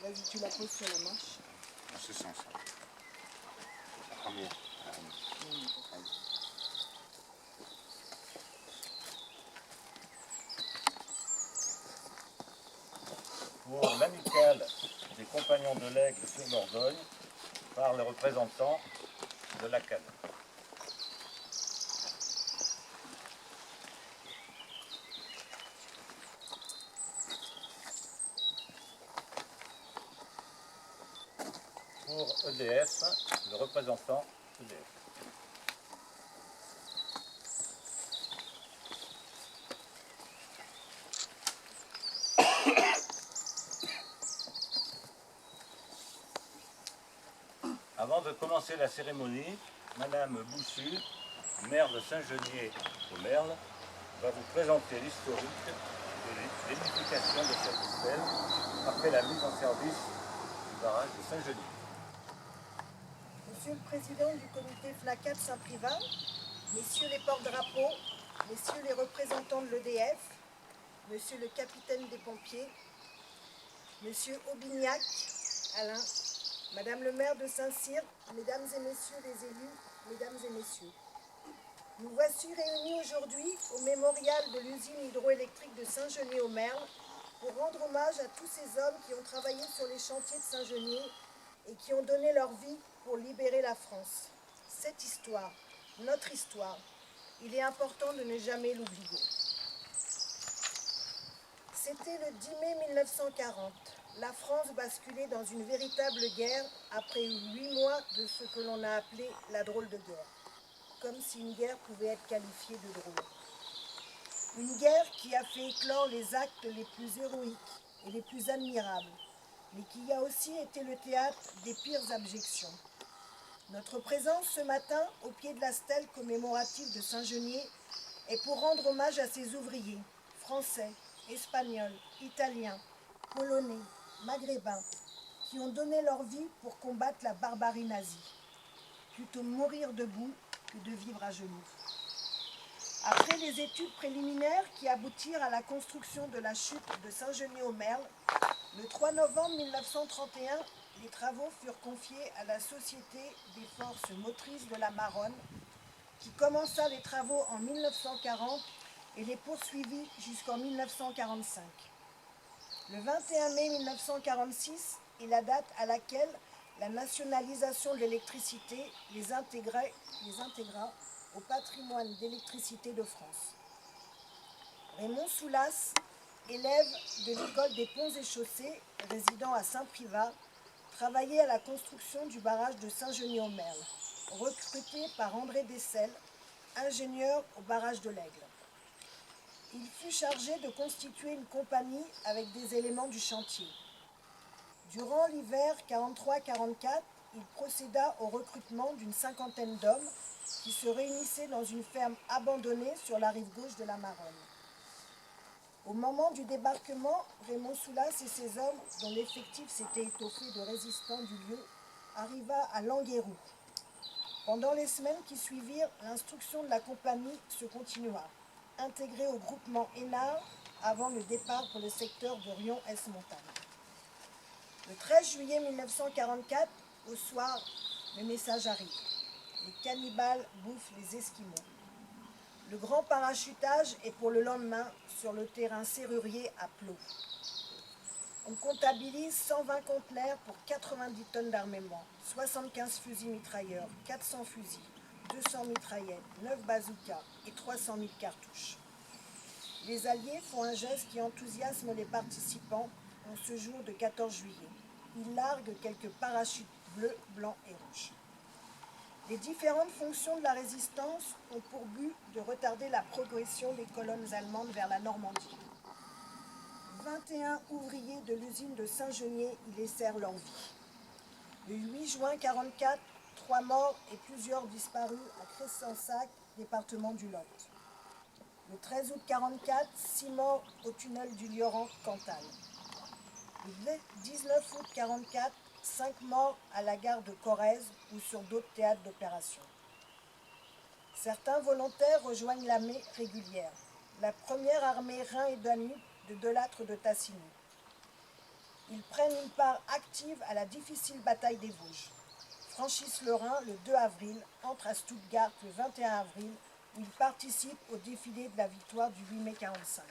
Vas-y, tu la poses sur la marche. Dans ce sens. La première. Pour l'amicale des compagnons de l'Aigle sur Dordogne, par les représentants de la CAD. Pour EDF, le représentant EDF. Avant de commencer la cérémonie, Madame Boussu, maire de Saint-Genier-au-Merle, va vous présenter l'historique de l'édification de cette stèle après la mise en service du barrage de Saint-Genier. Monsieur le Président du comité FNACAT Saint-Privat, Messieurs les porte-drapeaux, Messieurs les représentants de l'EDF, Monsieur le capitaine des pompiers, Monsieur Aubignac, Alain, Madame le maire de Saint-Cyr, Mesdames et Messieurs les élus, Mesdames et Messieurs. Nous voici réunis aujourd'hui au mémorial de l'usine hydroélectrique de Saint-Genier-au-Merle pour rendre hommage à tous ces hommes qui ont travaillé sur les chantiers de Saint-Genier et qui ont donné leur vie pour libérer la France. Cette histoire, notre histoire, il est important de ne jamais l'oublier. C'était le 10 mai 1940. La France basculait dans une véritable guerre après 8 mois de ce que l'on a appelé la drôle de guerre. Comme si une guerre pouvait être qualifiée de drôle. Une guerre qui a fait éclore les actes les plus héroïques et les plus admirables, mais qui a aussi été le théâtre des pires abjections. Notre présence ce matin, au pied de la stèle commémorative de Saint-Genier, est pour rendre hommage à ces ouvriers, français, espagnols, italiens, polonais, maghrébins, qui ont donné leur vie pour combattre la barbarie nazie. Plutôt mourir debout que de vivre à genoux. Après les études préliminaires qui aboutirent à la construction de la chute de Saint-Genier-au-Merle, le 3 novembre 1931, les travaux furent confiés à la Société des forces motrices de la Maronne, qui commença les travaux en 1940 et les poursuivit jusqu'en 1945. Le 21 mai 1946 est la date à laquelle la nationalisation de l'électricité les intégra au patrimoine d'électricité de France. Raymond Soulas, élève de l'école des ponts et chaussées, résidant à Saint-Privat, travaillait à la construction du barrage de Saint-Genier-au-Merle, recruté par André Dessel, ingénieur au barrage de l'Aigle. Il fut chargé de constituer une compagnie avec des éléments du chantier. Durant l'hiver 43-44, il procéda au recrutement d'une cinquantaine d'hommes qui se réunissaient dans une ferme abandonnée sur la rive gauche de la Maronne. Au moment du débarquement, Raymond Soulas et ses hommes, dont l'effectif s'était étoffé de résistants du lieu, arriva à Languéroux. Pendant les semaines qui suivirent, l'instruction de la compagnie se continua, intégrée au groupement Hénard avant le départ pour le secteur de Rion-Est-Montagne. Le 13 juillet 1944, au soir, le message arrive. Les cannibales bouffent les Esquimaux. Le grand parachutage est pour le lendemain sur le terrain serrurier à Plot. On comptabilise 120 conteneurs pour 90 tonnes d'armement, 75 fusils mitrailleurs, 400 fusils, 200 mitraillettes, 9 bazookas et 300 000 cartouches. Les Alliés font un geste qui enthousiasme les participants en ce jour de 14 juillet. Ils larguent quelques parachutes bleus, blancs et rouges. Les différentes fonctions de la résistance ont pour but de retarder la progression des colonnes allemandes vers la Normandie. 21 ouvriers de l'usine de Saint-Genier y laissèrent leur vie. Le 8 juin 1944, 3 morts et plusieurs disparus à Cressensac, département du Lot. Le 13 août 1944, 6 morts au tunnel du Lioran, Cantal. Le 19 août 1944, 5 morts à la gare de Corrèze ou sur d'autres théâtres d'opération. Certains volontaires rejoignent l'armée régulière, la première armée Rhin et Danube de Delattre de Tassigny. Ils prennent une part active à la difficile bataille des Vosges. Franchissent le Rhin le 2 avril, entrent à Stuttgart le 21 avril, où ils participent au défilé de la victoire du 8 mai 1945.